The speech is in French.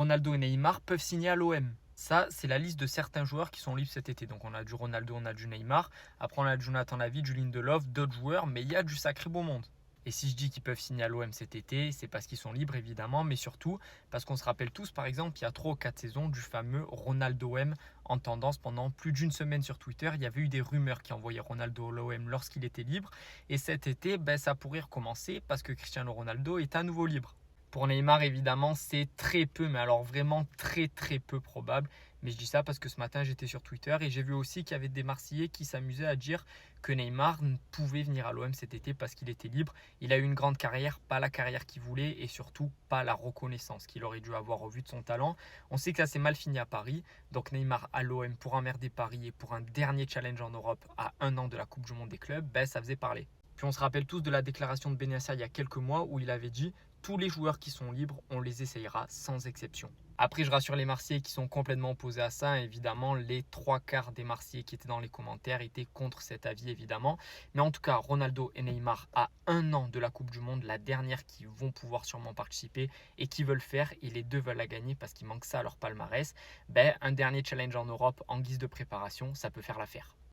Ronaldo et Neymar peuvent signer à l'OM. Ça, c'est la liste de certains joueurs qui sont libres cet été. Donc on a du Ronaldo, on a du Neymar. Après on a du Jonathan David, du Lindelof, d'autres joueurs, mais il y a du sacré beau monde. Et si je dis qu'ils peuvent signer à l'OM cet été, c'est parce qu'ils sont libres évidemment, mais surtout parce qu'on se rappelle tous par exemple il y a 3 ou 4 saisons du fameux Ronaldo M en tendance pendant plus d'une semaine sur Twitter. Il y avait eu des rumeurs qui envoyaient Ronaldo à l'OM lorsqu'il était libre. Et cet été, ça pourrait recommencer parce que Cristiano Ronaldo est à nouveau libre. Pour Neymar, évidemment, c'est très peu, mais alors vraiment très très peu probable. Mais je dis ça parce que ce matin, j'étais sur Twitter et j'ai vu aussi qu'il y avait des Marseillais qui s'amusaient à dire que Neymar pouvait venir à l'OM cet été parce qu'il était libre. Il a eu une grande carrière, pas la carrière qu'il voulait et surtout pas la reconnaissance qu'il aurait dû avoir au vu de son talent. On sait que ça s'est mal fini à Paris. Donc Neymar à l'OM pour emmerder Paris et pour un dernier challenge en Europe à 1 an de la Coupe du Monde des clubs, ça faisait parler. Puis on se rappelle tous de la déclaration de Benassia il y a quelques mois où il avait dit tous les joueurs qui sont libres, on les essayera sans exception. Après, je rassure les Marseillais qui sont complètement opposés à ça. Évidemment, les 3 quarts des Marseillais qui étaient dans les commentaires étaient contre cet avis, évidemment. Mais en tout cas, Ronaldo et Neymar, à 1 an de la Coupe du Monde, la dernière qui vont pouvoir sûrement participer et qui veulent faire, et les deux veulent la gagner parce qu'il manque ça à leur palmarès, un dernier challenge en Europe en guise de préparation, ça peut faire l'affaire.